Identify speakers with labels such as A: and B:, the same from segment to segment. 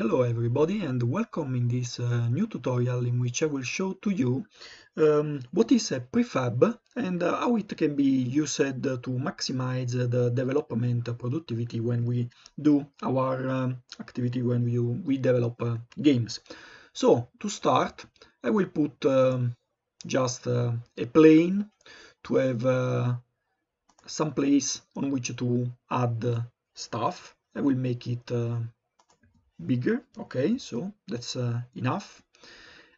A: Hello everybody and welcome in this new tutorial in which I will show to you what is a prefab and how it can be used to maximize the development productivity when we do our activity when we develop games. So to start I will put just a plane to have some place on which to add stuff. I will make it bigger. Okay, so that's enough.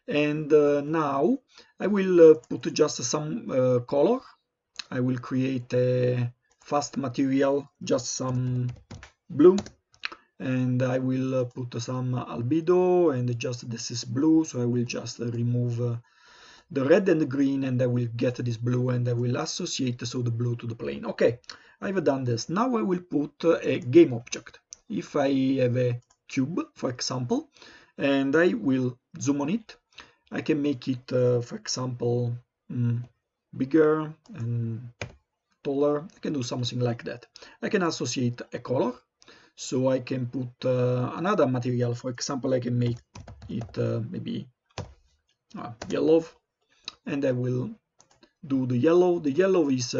A: And now I will put just some color. I will create a fast material, just some blue, and I will put some albedo, and just this is blue, so I will just remove the red and the green, and I will get this blue, and I will associate so the blue to the plane. Okay, I've done this. Now I will put a game object. If I have a cube, for example, and I will zoom on it, I can make it, for example, bigger and taller. I can do something like that. I can associate a color, so I can put another material. For example, I can make it maybe yellow, and I will do the yellow. The yellow is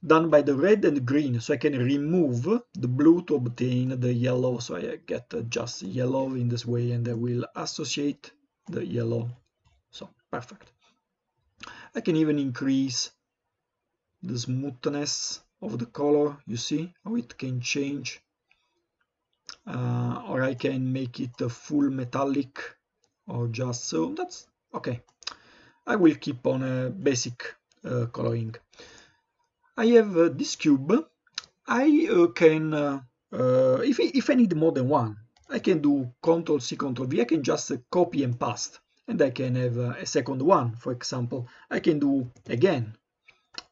A: done by the red and green, so I can remove the blue to obtain the yellow, so I get just yellow in this way, and I will associate the yellow. So perfect. I can even increase the smoothness of the color. You see how it can change, or I can make it a full metallic, or just so. That's okay. I will keep on a basic coloring. I have this cube. I can, if I need more than one, I can do Ctrl+C, Ctrl+V. I can just copy and paste, and I can have a second one. For example, I can do again,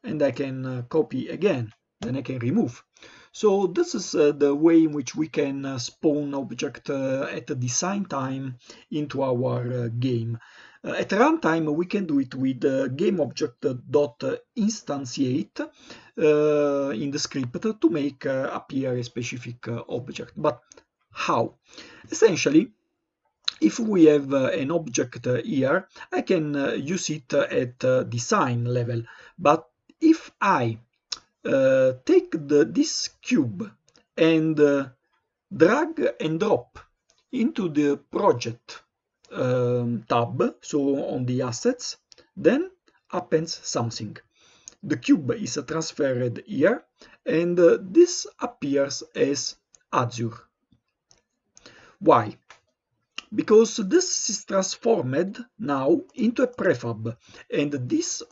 A: and I can copy again, then I can remove. So this is the way in which we can spawn object at the design time into our game. At runtime, we can do it with GameObject.instantiate in the script to make appear a specific object. But how? Essentially, if we have an object here, I can use it at design level. But if I take this cube and drag and drop into the project tab, so on the assets, then happens something. The cube is transferred here, and this appears as Azure. Why? Because this is transformed now into a prefab, and this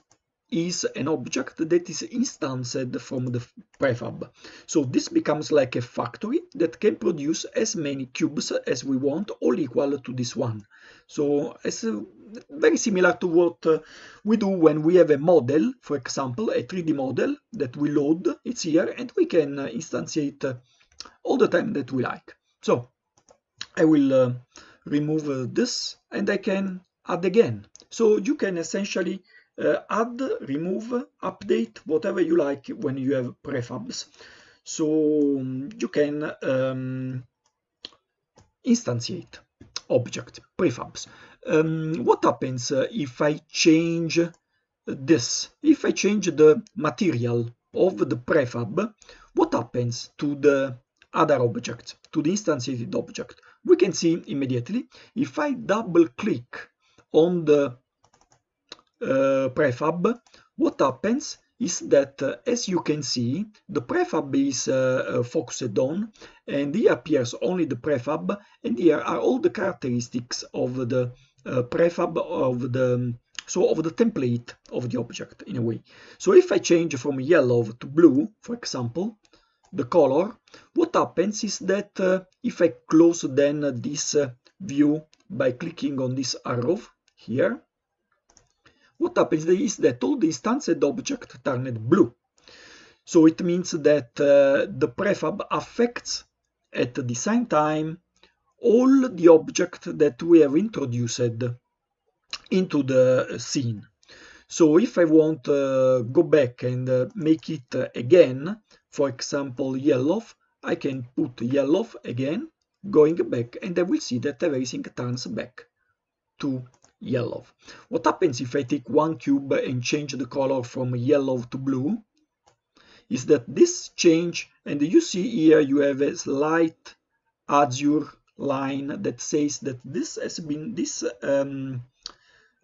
A: is an object that is instanced from the prefab. So this becomes like a factory that can produce as many cubes as we want, all equal to this one. So it's very similar to what we do when we have a model, for example, a 3D model that we load. It's here, and we can instantiate all the time that we like. So I will remove this, and I can add again. So you can essentially add, remove, update, whatever you like when you have prefabs. So you can instantiate object prefabs. What happens if I change this? If I change the material of the prefab, what happens to the other object, to the instantiated object? We can see immediately. If I double click on the prefab, what happens is that, as you can see, the prefab is focused on, and here appears only the prefab, and here are all the characteristics of the prefab, of the template of the object in a way. So if I change from yellow to blue, for example, the color, what happens is that if I close then this view by clicking on this arrow here, what happens is that all the instanced objects turned blue. So it means that the prefab affects at the design time all the objects that we have introduced into the scene. So if I want to go back and make it again, for example, yellow, I can put yellow again, going back, and I will see that everything turns back to yellow. What happens if I take one cube and change the color from yellow to blue is that this change, and you see here you have a slight azure line that says that this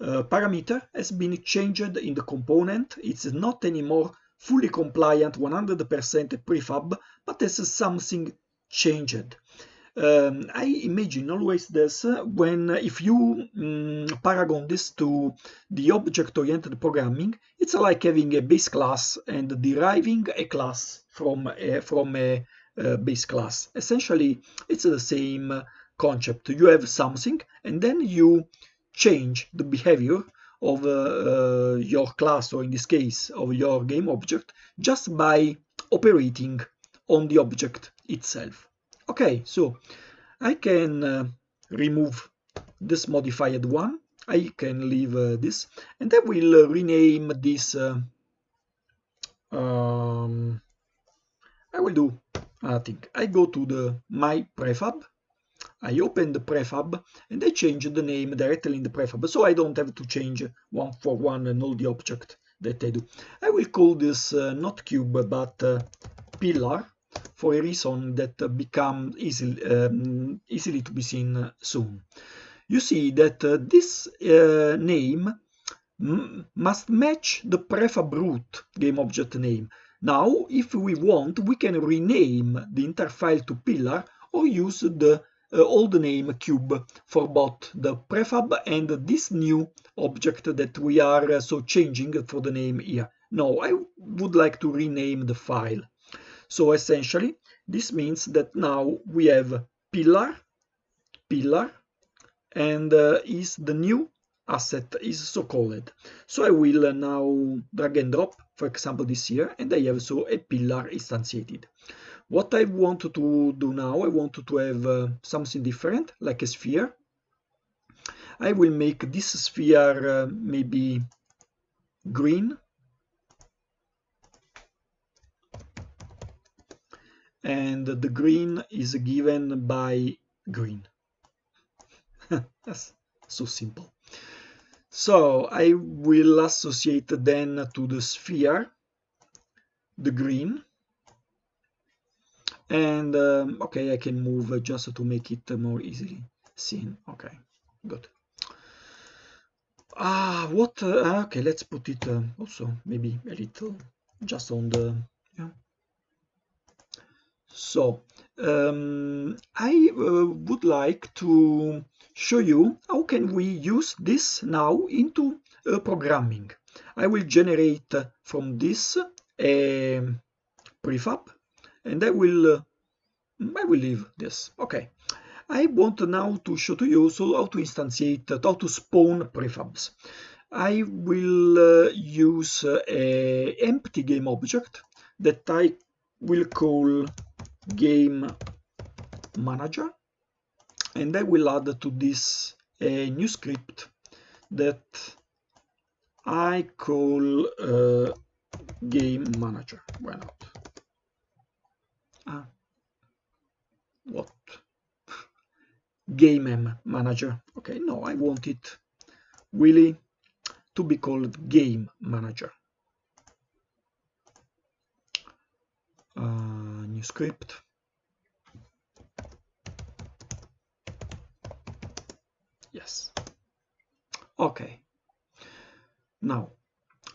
A: parameter has been changed in the component. It's not anymore fully compliant 100% prefab, but there's something changed. I imagine always this when if you paragon this to the object-oriented programming, it's like having a base class and deriving a class from a base class. Essentially, it's the same concept. You have something, and then you change the behavior of your class, or in this case, of your game object, just by operating on the object itself. Okay, so I can remove this modified one. I can leave this, and I will rename this. I will do nothing. I go to my prefab. I open the prefab and I change the name directly in the prefab, so I don't have to change one for one and all the object that I do. I will call this not cube but pillar, for a reason that become easily to be seen soon. You see that this name must match the prefab root game object name. Now, if we want, we can rename the entire file to pillar or use the old name cube for both the prefab and this new object that we are so changing for the name here. No, I would like to rename the file. So essentially, this means that now we have pillar, and is the new asset is so called. So I will now drag and drop, for example, this here, and I have so a pillar instantiated. What I want to do now, I want to have something different, like a sphere. I will make this sphere maybe green. And the green is given by green. That's so simple. So I will associate then to the sphere the green, and okay, I can move just to make it more easily seen. Okay, good. Okay, let's put it also maybe a little just on the, yeah. So I would like to show you how can we use this now into programming. I will generate from this a prefab, and I will leave this. Okay. I want now to show to you so how to instantiate, how to spawn prefabs. I will use a empty game object that I will call game manager, and I will add to this a new script that I call game manager. Why not? What? Game manager. Okay, no, I want it really to be called game manager. New script. Yes. Okay. Now,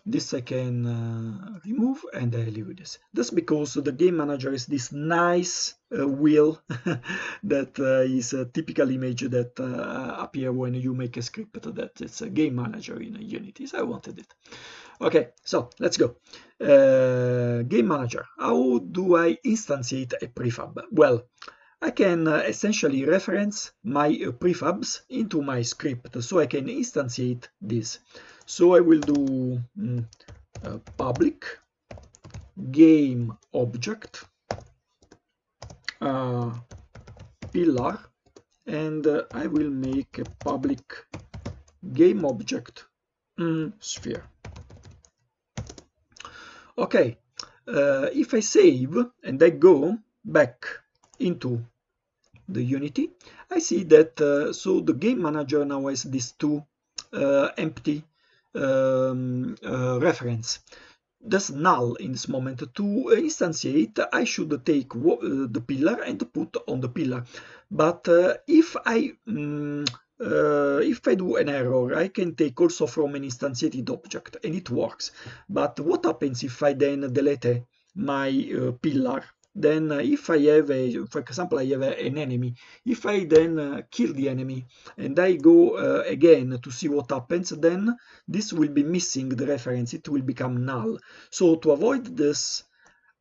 A: this I can remove, and I leave this. That's because the game manager is this nice wheel that is a typical image that appear when you make a script that it's a game manager in Unity. So I wanted it. Okay, so let's go. Game manager. How do I instantiate a prefab? Well, I can essentially reference my prefabs into my script, so I can instantiate this. So I will do public game object pillar, and I will make a public game object sphere. Okay, if I save and I go back into the Unity, I see that so the game manager now has these two empty reference. That's null in this moment. To instantiate, I should take the pillar and put on the pillar. But if I do an error, I can take also from an instantiated object, and it works. But what happens if I then delete my pillar? Then if I have, for example, I have an enemy, if I then kill the enemy and I go again to see what happens, then this will be missing the reference, it will become null. So to avoid this,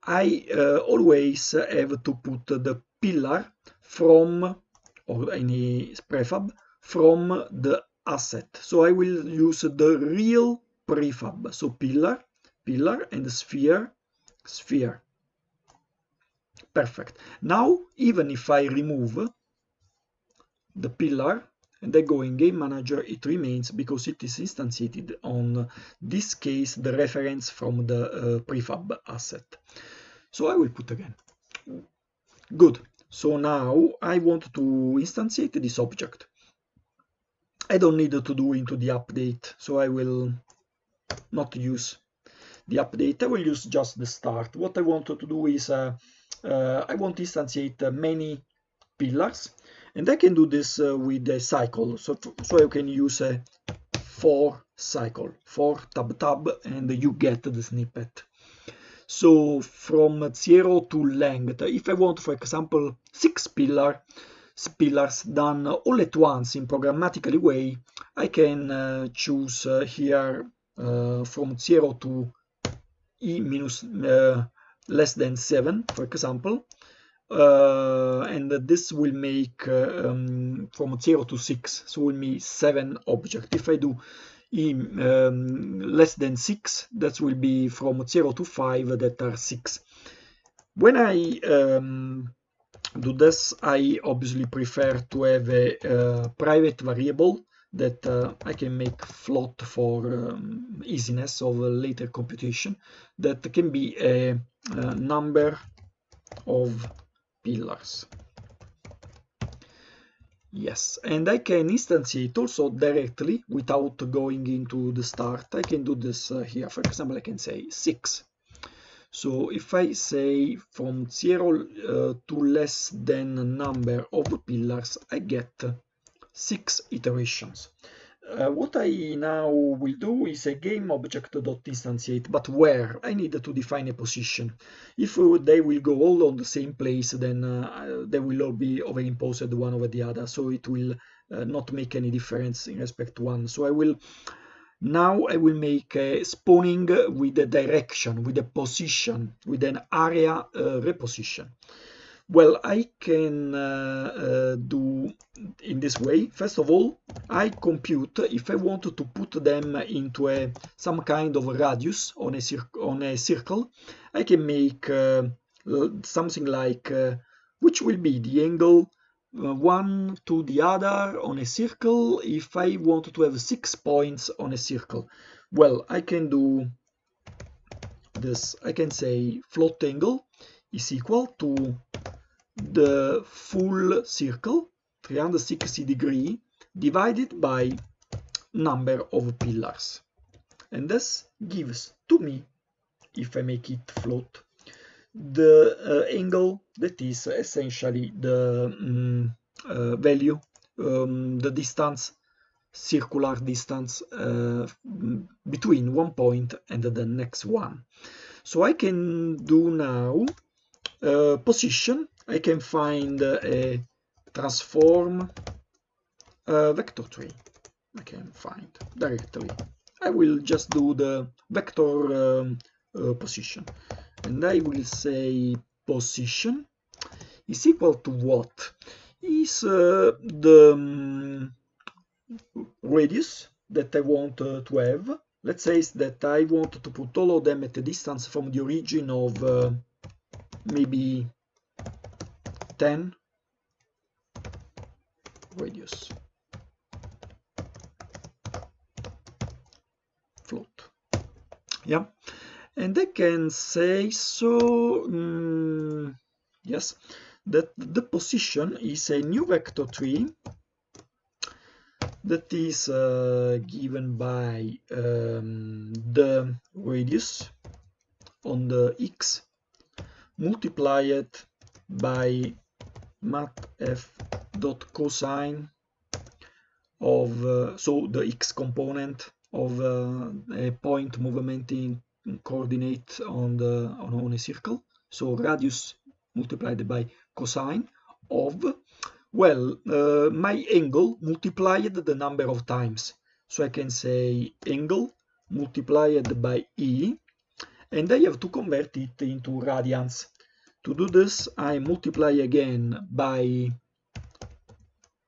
A: I always have to put the pillar from, or any prefab, from the asset. So I will use the real prefab. So pillar, pillar, and sphere, sphere. Perfect. Now, even if I remove the pillar and I go in Game Manager, it remains because it is instantiated on this case the reference from the prefab asset. So I will put again. Good. So now I want to instantiate this object. I don't need to do into the update, so I will not use the update. I will use just the start. What I want to do is I want to instantiate many pillars, and I can do this with a cycle. So I can use a for cycle, for tab, and you get the snippet. So from 0 to length, if I want, for example, 6 pillars done all at once in programmatically way, I can choose here from 0 to e minus less than 7, for example, and this will make from 0 to 6, so will be 7 objects. If I do e less than 6, that will be from 0 to 5, that are 6. When I do this, I obviously prefer to have a private variable that I can make float for easiness of later computation, that can be a number of pillars. Yes, and I can instantiate also directly without going into the start. I can do this here. For example, I can say 6. So if I say from 0 to less than a number of pillars, I get 6 iterations. What I now will do is a GameObject.instantiate, but where? I need to define a position. If they will go all on the same place, then they will all be overimposed one over the other, so it will not make any difference in respect to one. So I will make a spawning with a direction, with a position, with an area reposition. Well, I can do in this way. First of all, I compute if I want to put them into some kind of radius on a circle. I can make something like which will be the angle one to the other on a circle if I want to have 6 points on a circle. Well, I can do this. I can say float angle is equal to the full circle, 360 degrees, divided by number of pillars. And this gives to me, if I make it float, the angle that is essentially the value, the distance, circular distance between one point and the next one. So I can do now position. I can find a transform vector tree. I can find directly. I will just do the vector position, and I will say position is equal to what? Is the radius that I want to have. Let's say that I want to put all of them at a distance from the origin of maybe 10 radius. Float. Yeah, and I can say so. Yes, that the position is a new vector tree that is given by the radius on the x multiplied by matf.cosine of so the x component of a point movement in coordinate on a circle, so radius multiplied by cosine of, well, my angle multiplied the number of times, so I can say angle multiplied by e, and I have to convert it into radians. To do this, I multiply again by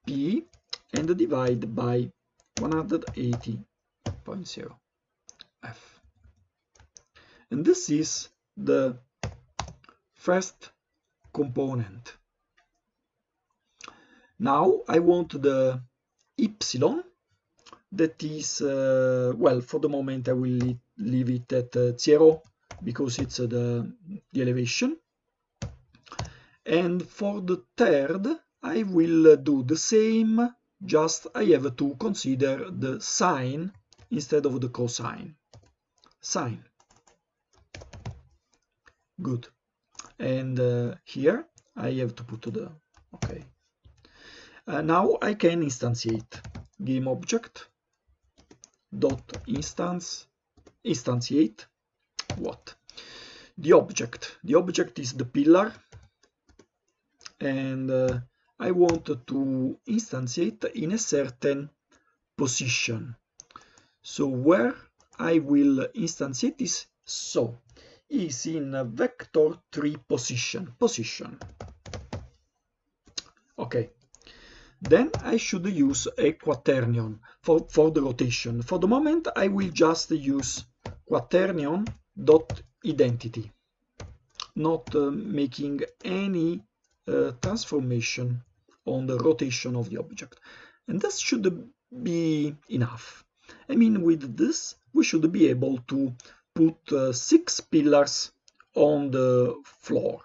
A: p and divide by 180.0 f. And this is the first component. Now I want the epsilon that is, well, for the moment I will leave it at 0 because it's the elevation. And for the third, I will do the same, just I have to consider the sine instead of the cosine. Sine. Good. And here I have to put the, okay. Now I can instantiate GameObject dot instantiate what? The object. The object is the pillar, and I want to instantiate in a certain position. So where I will instantiate is in a vector 3 position. Okay. Then I should use a quaternion for the rotation. For the moment, I will just use quaternion dot identity, not making any transformation on the rotation of the object. And this should be enough. I mean, with this, we should be able to put 6 pillars on the floor.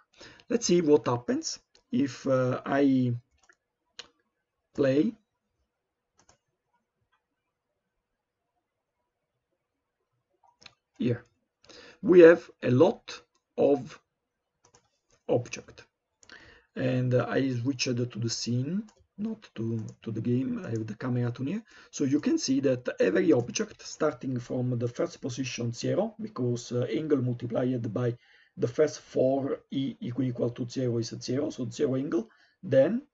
A: Let's see what happens if I play. Here we have a lot of object, and I switched to the scene, not to the game. I have the camera to near, so you can see that every object starting from the first position 0, because angle multiplied by the first 4 e equal to 0 is 0, so 0 angle, then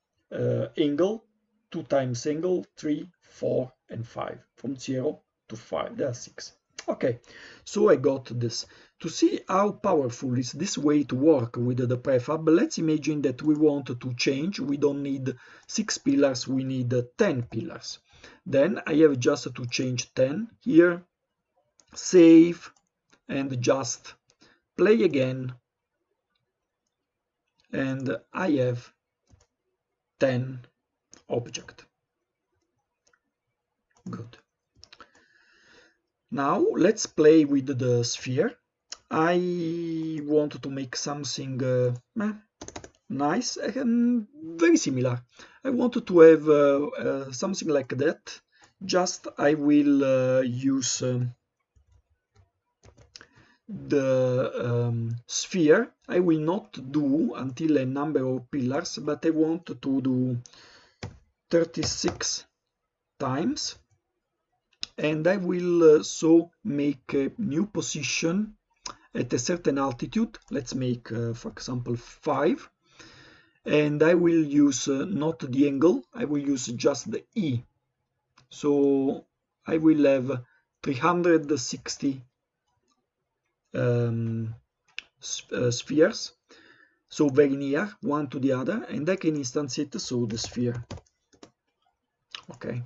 A: angle 2 times angle 3, 4, and 5, from 0 to 5. There are 6. Okay, so I got this. To see how powerful is this way to work with the prefab, let's imagine that we want to change. We don't need 6 pillars, we need 10 pillars. Then I have just to change 10 here, save, and just play again, and I have 10 object. Good. Now let's play with the sphere. I want to make something nice and very similar. I want to have something like that. Just I will use the sphere. I will not do until a number of pillars, but I want to do 36 times, and I will so make a new position at a certain altitude. Let's make for example 5, and I will use not the angle, I will use just the E, so I will have 360 spheres, so very near one to the other, and I can instantiate so the sphere. Okay.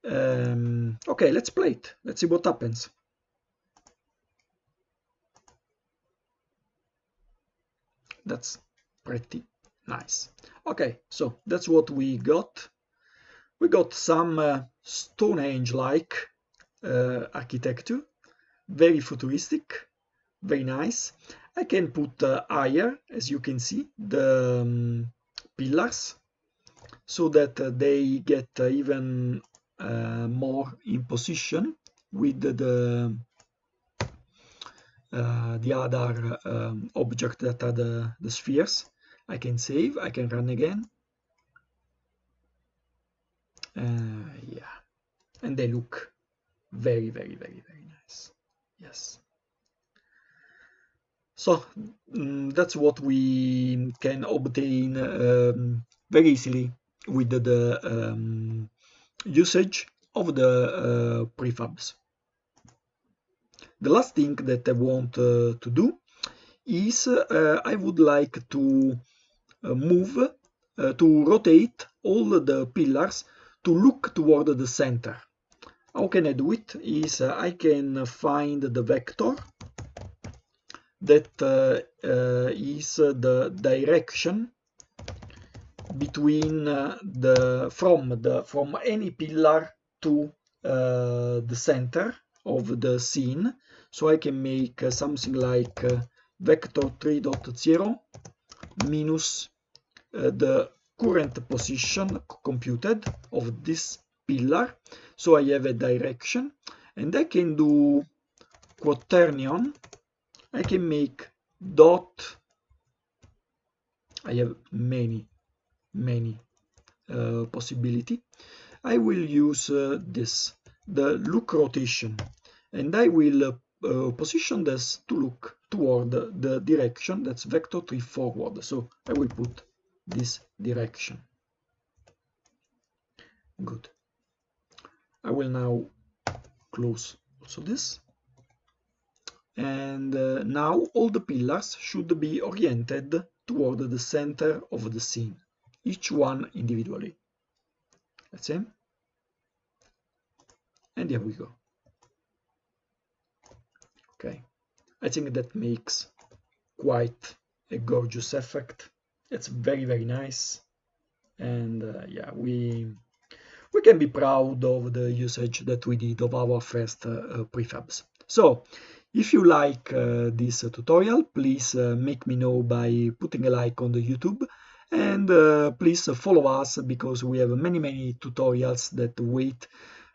A: Okay, let's play it. Let's see what happens. That's pretty nice. Okay, so that's what we got. We got some Stonehenge-like architecture, very futuristic, very nice. I can put higher, as you can see, the pillars, so that they get even more in position with the other object that are the spheres. I can save, I can run again. Yeah, and they look very, very, very, very nice. Yes. So that's what we can obtain very easily with the usage of the prefabs. The last thing that I want to do is I would like to move, to rotate all the pillars to look toward the center. How can I do it? Is I can find the vector that is the direction between from any pillar to the center of the scene. So I can make something like vector 3.0 minus the current position computed of this pillar. So I have a direction, and I can do quaternion. I can make dot. I have many possibility. I will use this, the look rotation, and I will position this to look toward the direction that's vector 3 forward. So I will put this direction. Good. I will now close also this. And now all the pillars should be oriented toward the center of the scene, each one individually. Let's see. And here we go. Okay, I think that makes quite a gorgeous effect. It's very, very nice. And yeah, we can be proud of the usage that we did of our first prefabs. So if you like this tutorial, please make me know by putting a like on the YouTube, and please follow us, because we have many tutorials that wait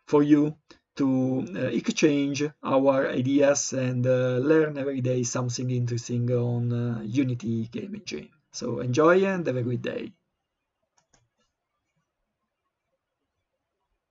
A: for you to exchange our ideas and learn every day something interesting on Unity game engine. So enjoy and have a good day.